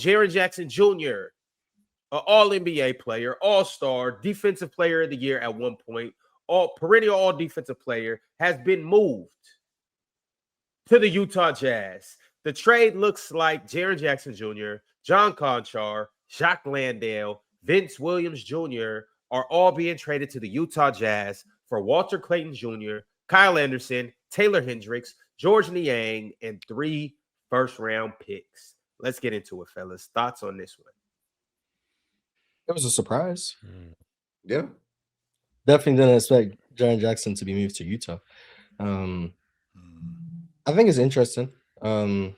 Jaren Jackson Jr., an all NBA player, all-star, defensive player of the year at one point, all perennial all defensive player, has been moved to the Utah Jazz. The trade looks like Jaren Jackson Jr., John Conchar, Jacques Landale, Vince Williams Jr. are all being traded to the Utah Jazz for Walter Clayton Jr., Kyle Anderson, Taylor Hendricks, George Niang, and 3 first-round picks. Let's get into it, fellas. Thoughts on this one? It was a surprise. Yeah. Definitely didn't expect Jaren Jackson to be moved to Utah. I think it's interesting. They've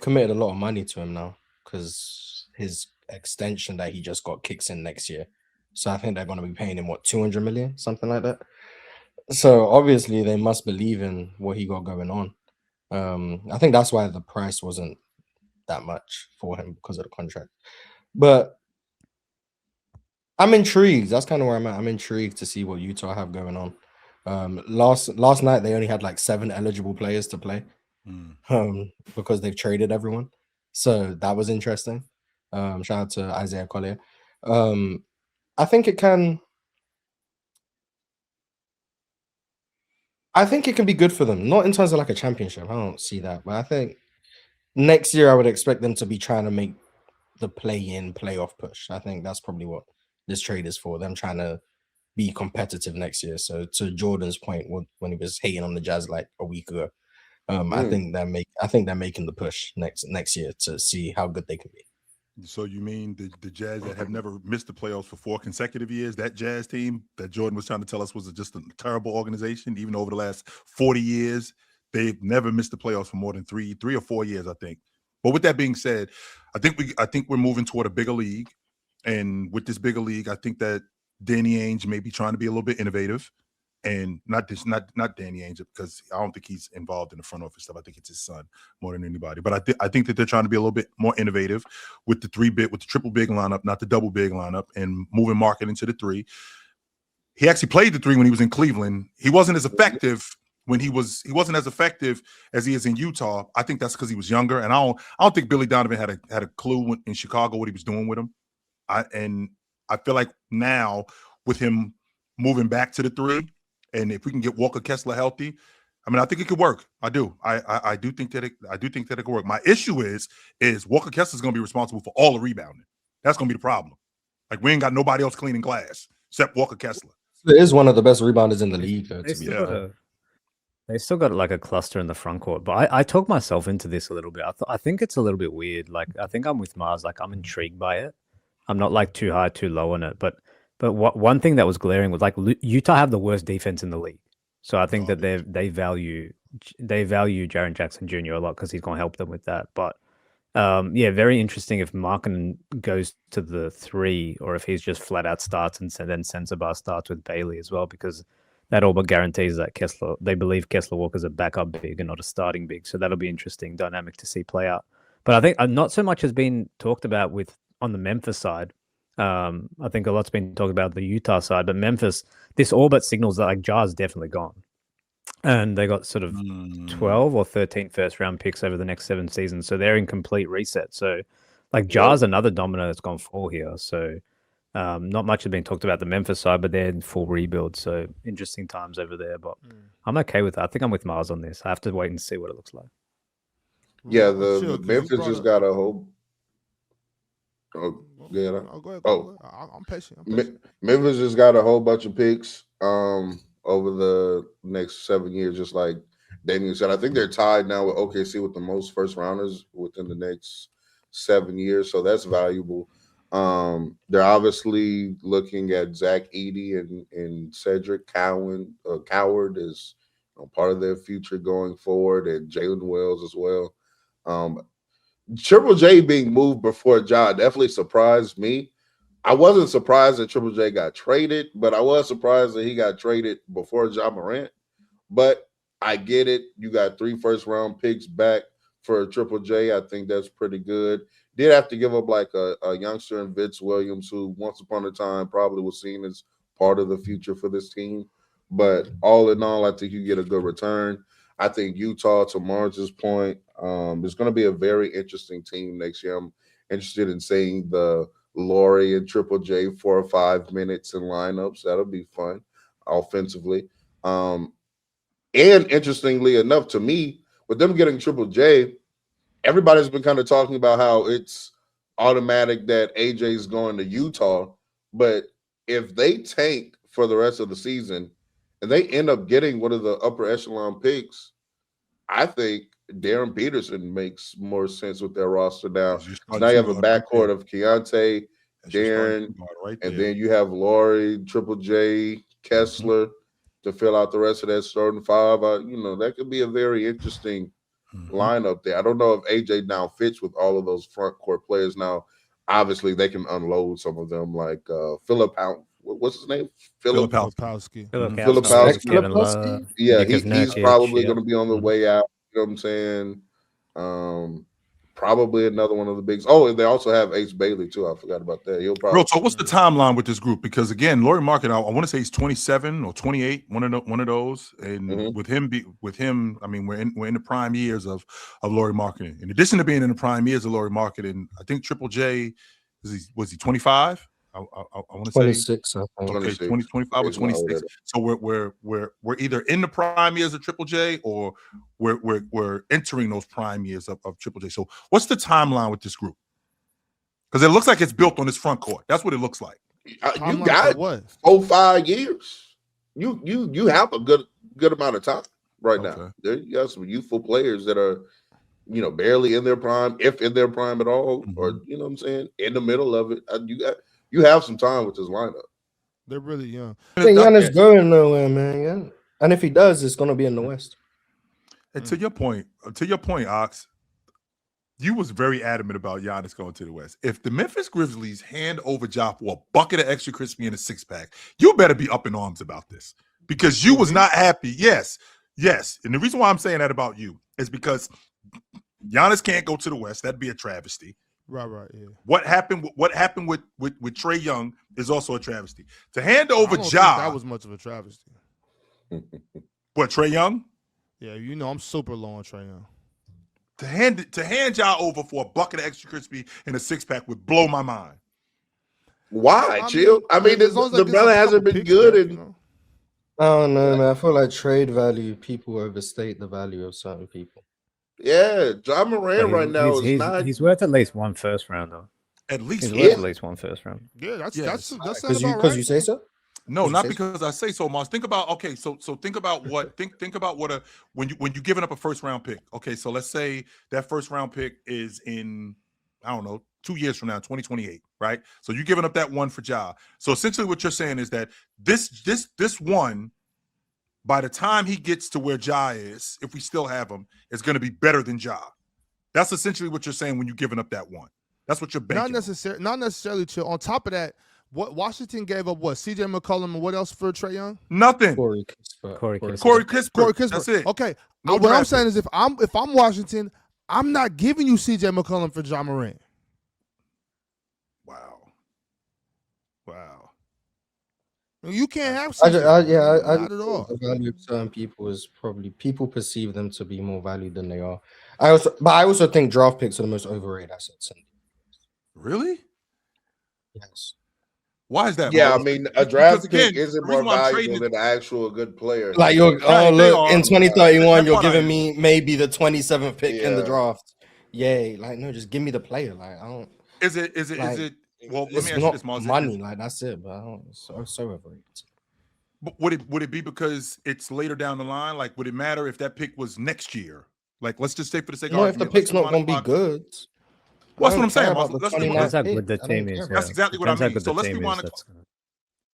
committed a lot of money to him now because his extension that he just got kicks in next year. So I think they're going to be paying him, what, 200 million, something like that. So obviously they must believe in what he got going on. I think that's why the price wasn't that much for him because of the contract. But I'm intrigued. That's kind of where I'm at. I'm intrigued to see what Utah have going on. Last night they only had like 7 eligible players to play because they've traded everyone. So that was interesting. Shout out to Isaiah Collier. I think it can be good for them. Not in terms of like a championship. I don't see that. But I think next year I would expect them to be trying to make the play-in, playoff push. I think that's probably what this trade is for. Them trying to be competitive next year. So to Jordan's point, when he was hating on the Jazz like a week ago, I think they're making the push next year to see how good they can be. So you mean the Jazz that have never missed the playoffs for 4 consecutive years, that Jazz team that Jordan was trying to tell us was just a terrible organization, even over the last 40 years, they've never missed the playoffs for more than 3 or 4 years, I think. But with that being said, I think we're moving toward a bigger league. And with this bigger league, I think that Danny Ainge may be trying to be a little bit innovative. And not Danny Ainge, because I don't think he's involved in the front office stuff. I think it's his son more than anybody. But I think that they're trying to be a little bit more innovative with the triple big lineup, not the double big lineup, and moving Markkanen into the 3. He actually played the 3 when he was in Cleveland. He wasn't as effective he wasn't as effective as he is in Utah. I think that's because he was younger, and I don't think Billy Donovan had a clue in Chicago what he was doing with him. I feel like now with him moving back to the 3. And if we can get Walker Kessler healthy, I mean, I think it could work. I do. I do think that it could work. My issue is Walker Kessler's going to be responsible for all the rebounding. That's going to be the problem. Like, we ain't got nobody else cleaning glass except Walker Kessler. It is one of the best rebounders in the league. They still got like a cluster in the front court, but I talked myself into this a little bit. I think it's a little bit weird. Like, I think I'm with Mars. Like, I'm intrigued by it. I'm not like too high, too low on it, but one thing that was glaring was like Utah have the worst defense in the league. So I think that they value Jaren Jackson Jr. a lot because he's going to help them with that. But very interesting if Markkanen goes to the 3 or if he's just flat out starts and then Sensabaugh starts with Bailey as well, because that all but guarantees that they believe Kessler Walker's a backup big and not a starting big. So that'll be interesting dynamic to see play out. But I think not so much has been talked about on the Memphis side. I think a lot's been talked about the Utah side, but Memphis, this all but signals that like Jar's definitely gone. And they got sort of 12 or 13 first-round picks over the next 7 seasons. So they're in complete reset. So like Jar's another domino that's gone full here. So not much has been talked about the Memphis side, but they're in full rebuild. So interesting times over there. But I'm okay with that. I think I'm with Mars on this. I have to wait and see what it looks like. Yeah, the Memphis just got a whole... Oh, yeah. Go ahead. I'm patient. Memphis just got a whole bunch of picks over the next 7 years, just like Damian said. I think they're tied now with OKC with the most first rounders within the next 7 years, so that's valuable. They're obviously looking at Zach Edey and Cedric Coward is part of their future going forward, and Jalen Wells as well. Triple J being moved before Ja definitely surprised me. I wasn't surprised that Triple J got traded, but I was surprised that he got traded before Ja Morant. But I get it. You got 3 first-round picks back for Triple J. I think that's pretty good. Did have to give up like a youngster in Vince Williams, who once upon a time probably was seen as part of the future for this team. But all in all, I think you get a good return. I think Utah, to Marge's point, is going to be a very interesting team next year. I'm interested in seeing the Lauri and Triple J 4 or 5 minutes in lineups. That'll be fun offensively. And interestingly enough, to me, with them getting Triple J, everybody's been kind of talking about how it's automatic that AJ is going to Utah. But if they tank for the rest of the season and they end up getting one of the upper echelon picks, I think Darren Peterson makes more sense with their roster now. So now you have a backcourt of Keontae, Jaren, and then you have Lauri, Triple J, Kessler to fill out the rest of that starting five. That could be a very interesting lineup there. I don't know if AJ now fits with all of those front court players. Now, obviously, they can unload some of them, like Philip. What's his name? Filipowski. Filipowski. Yeah, he's probably going to be on the way out. You know what I'm saying? Probably another one of the bigs. Oh, and they also have Ace Bailey too. I forgot about that. He'll probably. Real talk. What's the timeline with this group? Because again, Lauri Markkanen, I want to say he's 27 or 28, one of those. And with him, I mean, we're in the prime years of Lauri Markkanen. In addition to being in the prime years of Lauri Markkanen, I think Triple J was he 25? I want to say 26. I think. Okay, 25 or 26. So we're either in the prime years of Triple J or we're entering those prime years of Triple J. So what's the timeline with this group? Because it looks like it's built on this front court. That's what it looks like. You got what 5 years. You have a good amount of time right now. There you got some youthful players that are barely in their prime, if in their prime at all, or you know what I'm saying, in the middle of it. You have some time with this lineup. They're really young. I think Giannis going nowhere, man. Yeah. And if he does, it's going to be in the West. And to your point, Ox, you was very adamant about Giannis going to the West. If the Memphis Grizzlies hand over Ja for a bucket of extra crispy and a 6-pack, you better be up in arms about this because you was not happy. Yes. And the reason why I'm saying that about you is because Giannis can't go to the West. That'd be a travesty. Right, yeah. What happened with Trae Young is also a travesty. To hand over Ja, that was much of a travesty. What, Trae Young? Yeah, I'm super low on Trae Young. To hand Ja over for a bucket of extra crispy and a 6-pack would blow my mind. Why, Chill? I mean, the brother hasn't been good. I don't know, man. I feel like trade value, people overstate the value of certain people. Yeah, John Moran right now is not. He's worth at least one first rounder. At least he's worth at least one first round. Yeah, that's because you say so. No, not because I say so, Mars. Think about so think about what think about what when you giving up a first round pick. Okay, so let's say that first round pick is in 2 years from now, 2028, right? So you're giving up that one for Ja. So essentially, what you're saying is that this one, by the time he gets to where Ja is, if we still have him, is going to be better than Ja. That's essentially what you're saying when you're giving up that one. That's what you're banking. Not necessarily. Chill. On top of that, what Washington gave up? What CJ McCollum and what else for Trae Young? Nothing. Corey Kessler. That's it. Okay. What I'm saying is, if I'm Washington, I'm not giving you CJ McCollum for John Moran. Wow. You can't have. I not at all. The value of certain people is probably people perceive them to be more valued than they are. I also think draft picks are the most overrated assets. Really? Yes. Why is that? Yeah, I mean, a draft pick isn't more valuable than an actual good player. Like in 2031, you're giving me maybe the 27th pick in the draft. Yay! Like no, just give me the player. Like I don't. Is it? Well, let me ask you this, Mars. Money, like that's it, but I don't. So overrated. But would it be because it's later down the line? Like, would it matter if that pick was next year? Like, let's just say for the sake of argument, if the pick's not going to be good. Well, that's what I'm saying. Depends how good the team is. That's exactly what I mean. So let's rewind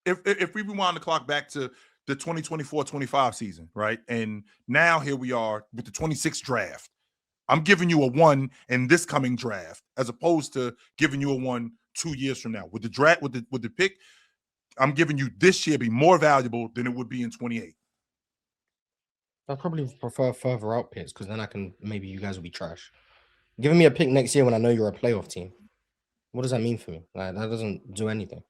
if we rewind the clock back to the 2024-25 season, right? And now here we are with the 26th draft. I'm giving you a 1 in this coming draft, as opposed to giving you a 1 2 years from now. With the draft, with the pick, I'm giving you this year be more valuable than it would be in 28. I probably prefer further out picks because then maybe you guys will be trash. Giving me a pick next year when I know you're a playoff team, what does that mean for me? Like that doesn't do anything.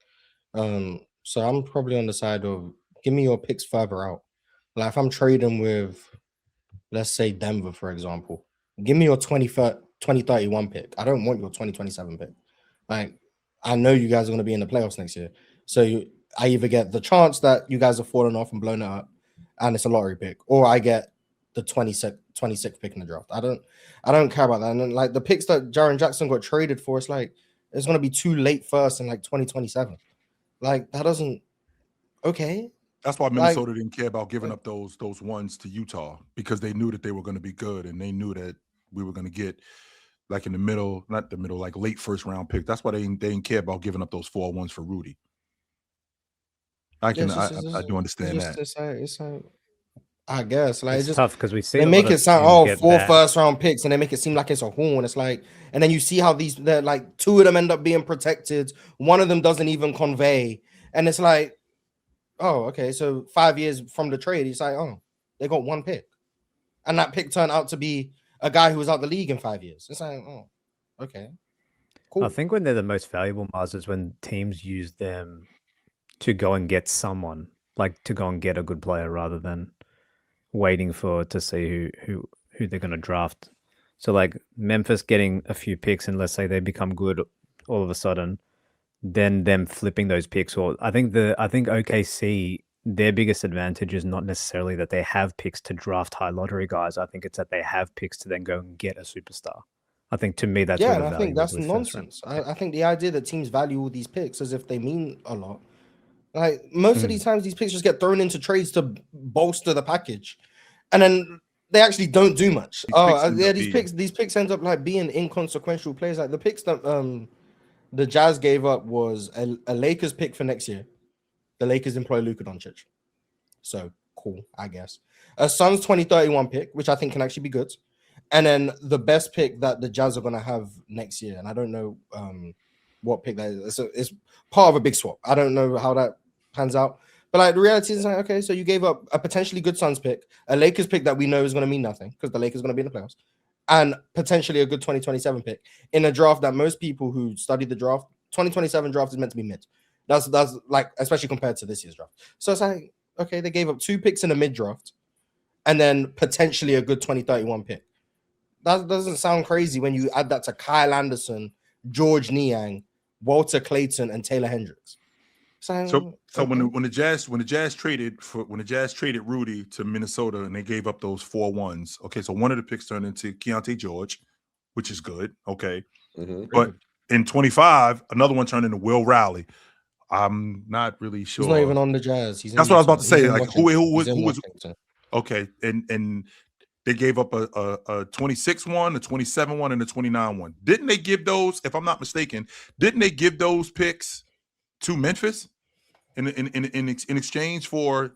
So I'm probably on the side of give me your picks further out. Like if I'm trading with let's say Denver, for example, give me your 2031 pick. I don't want your 2027 pick. Like, I know you guys are going to be in the playoffs next year. So I either get the chance that you guys have fallen off and blown it up and it's a lottery pick, or I get the 26th pick in the draft. I don't care about that. And then, like, the picks that Jaren Jackson got traded for, it's like it's going to be too late first in like 2027. Like, that doesn't okay. That's why Minnesota didn't care about giving up those ones to Utah, because they knew that they were going to be good, and they knew that we were going to get like in the middle, not the middle, like late first round pick. That's why they didn't care about giving up those 4-1s for Rudy. I do understand that. It's like, I guess like It's tough because we see they a make lot it of sound teams get 4 bad. first round picks and they make it seem like it's a horn. It's like, and then you see how they're like 2 of them end up being protected. One of them doesn't even convey, and it's like, oh, okay. So 5 years from the trade, it's like, oh, they got 1 pick, and that pick turned out to be a guy who was out the league in 5 years. It's like, oh, okay, cool. I think when they're the most valuable, Mars, is when teams use them to go and get someone, like to go and get a good player rather than waiting to see who they're going to draft. So like Memphis getting a few picks, and let's say they become good all of a sudden, then them flipping those picks. Or I think OKC, their biggest advantage is not necessarily that they have picks to draft high lottery guys. I think it's that they have picks to then go and get a superstar. I think to me that's where the I think value that's is with first round. nonsense. I think the idea that teams value all these picks as if they mean a lot. Like most of these times, these picks just get thrown into trades to bolster the package, and then they actually don't do much. These picks end up like being inconsequential players. Like the picks that the Jazz gave up was a Lakers pick for next year. The Lakers employ Luka Doncic, so cool, I guess. A Suns 2031 pick, which I think can actually be good, and then the best pick that the Jazz are gonna have next year, and I don't know what pick that is. It's part of a big swap. I don't know how that pans out, but like the reality is like, okay, so you gave up a potentially good Suns pick, a Lakers pick that we know is going to mean nothing because the Lakers are going to be in the playoffs, and potentially a good 2027 pick in a draft that most people who study the draft, 2027 draft is meant to be mid. That's like, especially compared to this year's draft. So it's like, okay, they gave up 2 picks in a mid draft and then potentially a good 2031 pick. That doesn't sound crazy when you add that to Kyle Anderson, George Niang, Walter Clayton, and Taylor Hendricks. So okay. when the Jazz traded Rudy to Minnesota and they gave up those 4-1s, okay, so one of the picks turned into Keontae George, which is good, okay. But in 25, another one turned into Will Riley. I'm not really sure. He's not even on the Jazz. That's what I was about to say. Like who was okay, and they gave up a 26 one, a 27 one, and a 29 one. Didn't they give those? If I'm not mistaken, didn't they give those picks to Memphis in exchange for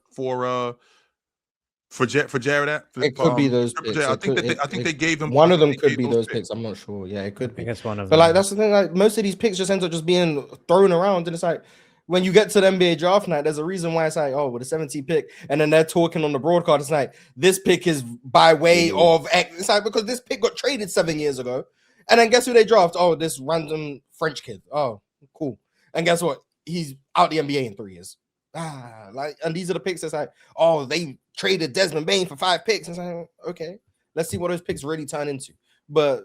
Jared? It could be those picks. I think they gave them one of them. Could be those picks. I'm not sure. Yeah, it could be. I guess one of them. But like that's the thing. Like most of these picks just end up just being thrown around, and it's like when you get to the NBA draft night, there's a reason why it's like, oh, with a 17th pick, and then they're talking on the broadcast. It's like this pick is by way of X. It's like because this pick got traded 7 years ago, and then guess who they draft? Oh, this random French kid. Oh, cool. And guess what? He's out the NBA in 3 years. And these are the picks that's like, oh, they traded Desmond Bane for 5 picks. And it's like, okay, let's see what those picks really turn into. But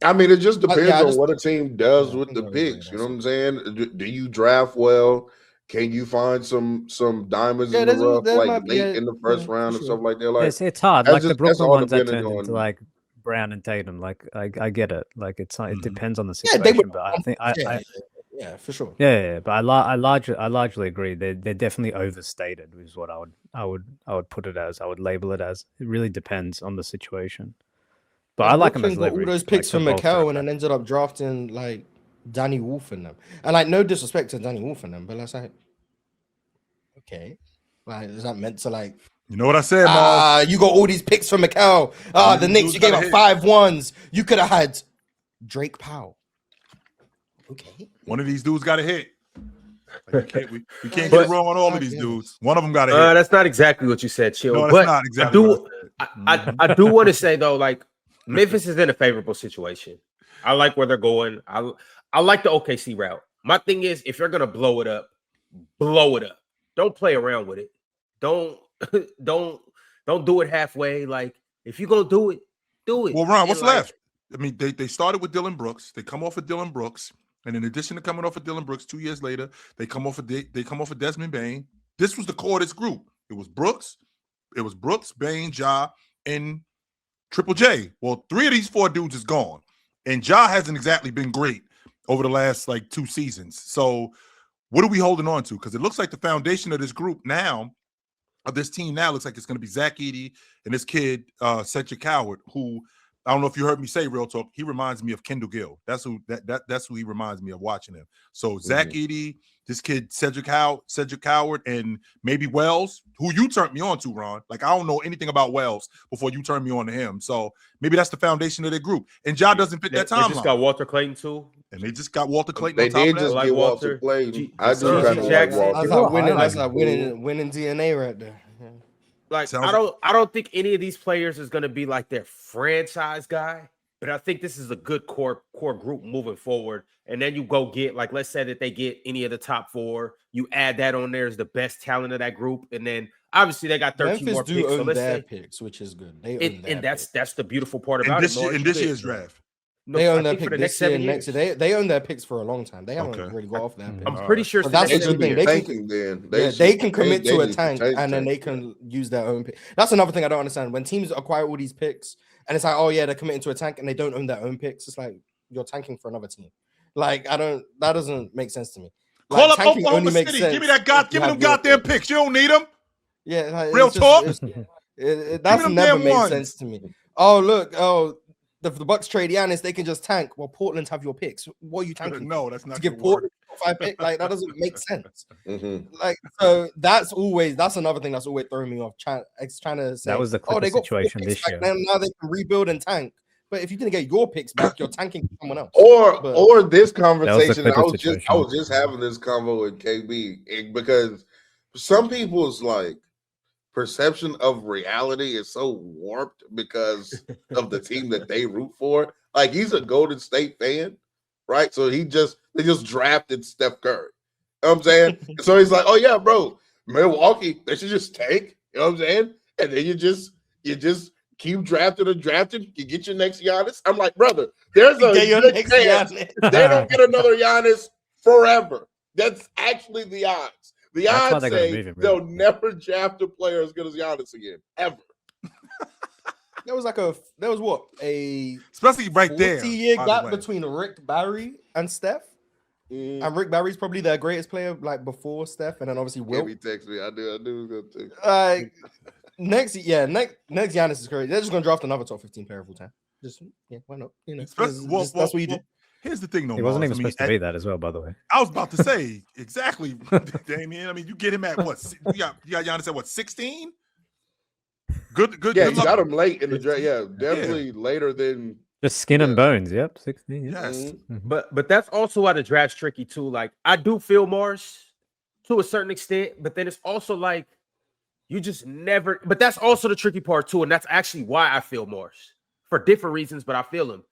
I mean, it just depends on what a team does with the picks. You know what I'm saying? Do you draft well? Can you find some diamonds in the rough, like late in the first round and stuff like that? Like it's hard. Like the Brooklyn ones that turned into like Brown and Tatum. Like I get it. Like it depends on the situation. But I think yeah, for sure. Yeah. But I largely agree. They're definitely overstated. Is what I would put it as. I would label it as. It really depends on the situation. But I like them as leverage. All those picks from Mikal and then ended up drafting like Danny Wolf in them. And like no disrespect to Danny Wolf in them, but that's like okay, like is that meant to like? You know what I said, Mal? You got all these picks from Mikal. The Knicks, you gave up 5 1s. You could have had Drake Powell. Okay. One of these dudes got a hit. Like we can't get it wrong on all of these dudes. One of them got a hit. That's not exactly what you said, Chill. No, that's not exactly. I do want to say though, like Memphis is in a favorable situation. I like where they're going. I like the OKC route. My thing is, if you're gonna blow it up, blow it up. Don't play around with it. Don't do it halfway. Like If you're gonna do it, do it. Well, Ron, And, what's like, left? I mean, they started with Dylan Brooks. They come off of Dylan Brooks, and in addition to coming off of Dylan Brooks, 2 years later, they come off of Desmond Bain. This was the core of this group. It was Brooks, Bain, Ja, and Triple J. Well, 3 of these 4 dudes is gone, and Ja hasn't exactly been great over the last like 2 seasons. So, what are we holding on to? Because it looks like the foundation of this group now, of this team now, looks like it's going to be Zach Edey and this kid Cedric Howard, who I don't know if you heard me say, real talk, he reminds me of Kendall Gill. That's who he reminds me of watching him. So Zach Edey, this kid Cedric Howard, and maybe Wells, who you turned me on to, Ron. Like, I don't know anything about Wells before you turned me on to him. So maybe that's the foundation of their group. And Ja doesn't fit that They timeline. just got Walter Clayton too. And they just got Walter Clayton They on top did of that. just Like get Walter. Walter Clayton. G- I do Jaren kind of like Jackson. Walter. That's like Clayton. winning DNA right there. Yeah. Like, Sounds- I don't think any of these players is gonna be like their franchise guy, but I think this is a good core group moving forward. And then you go get, like, let's say that they get any of the top 4, you add that on there as the best talent of that group, and then obviously they got 13 Memphis more do picks. So own let's their say, picks, which is good. They own their and that's picks. the beautiful part in about this, it. Lawrence. in this year's draft. No, They I own their think for pick the next this year 7 and next years. year. They own their picks for a long time. They haven't Okay. really got off that. I'm pretty sure it's But the that's next the 7 thing. years. Tanking then. They can commit to a need tank and then they can use their own pick. That's another thing I don't understand. When teams acquire all these picks and it's like, oh yeah, they're committing to a tank and they don't own their own picks, it's like you're tanking for another team. Like, that doesn't make sense to me. Like, Call up tanking Oklahoma only makes City. sense Give me that if give you me them have your goddamn pick. picks. You don't need them. Yeah, like, Real it's just- talk? that's them never damn made ones. sense to me. Oh look, the Bucks trade Giannis, they can just tank. Well, Portland have your picks. What are you tanking? No, that's to not give gonna work. Portland a 5 pick? Like, that doesn't make sense. Mm-hmm. Like, so that's another thing that's always throwing me off. Trying to say That was the oh, Clippers they got 4 situation picks this back, year. now they can rebuild and tank. But if you didn't get your picks back, you're tanking for someone else. Or this the conversation, I Clippers was situation. just having this convo with KB because some people's like perception of reality is so warped because of the team that they root for. Like, he's a Golden State fan, right? So they just drafted Steph Curry. You know what I'm saying? So he's like, oh yeah, bro, Milwaukee, they should just tank. You know what I'm saying? And then you just keep drafting, you get your next Giannis. I'm like, brother, there's a Get your good next chance Giannis. they don't get another Giannis forever. That's actually the odds. The That's why odds they gotta say move him, they'll really. never draft a player as good as Giannis again, ever. There was what, a Especially right there. 40-year by the gap way. between Rick Barry and Steph. And Rick Barry's probably their greatest player, like, before Steph, and then obviously Will. Maybe text me. I knew it was gonna text. Next Giannis is crazy. They're just gonna draft another top 15 player of all time. Just why not? You know, Especially- well, that's what you do. Here's the thing, though. He wasn't Miles. even supposed to be that as well, by the way. I was about to say exactly, Damien. I mean, you get him at what? You got Giannis at what? 16? Good. Yeah, good you luck. got him late in the draft. Yeah, definitely later than. Just skin and Yeah. bones. Yep, 16. Yeah. Yes. But that's also why the draft's tricky too. Like, I do feel Mars to a certain extent, but then it's also like you just never. But that's also the tricky part too, and that's actually why I feel Mars for different reasons. But I feel him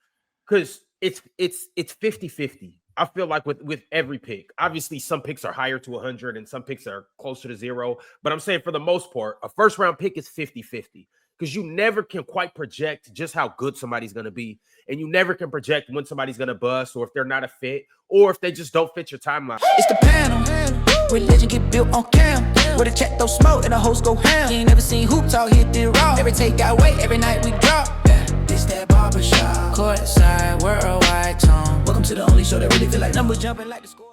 because it's 50-50. I feel like with every pick. Obviously, some picks are higher to 100 and some picks are closer to 0. But I'm saying for the most part, a first round pick is 50-50 because you never can quite project just how good somebody's going to be. And you never can project when somebody's going to bust or if they're not a fit or if they just don't fit your timeline. It's the panel. Religion get built on cam. Where the check throw smoke and the host go ham. You ain't never seen hoops out hit the raw. Every take got weight, every night we drop. Yeah, this that barbershop. Courtside, worldwide tone. Welcome to the only show that really feel like numbers jumping like the score.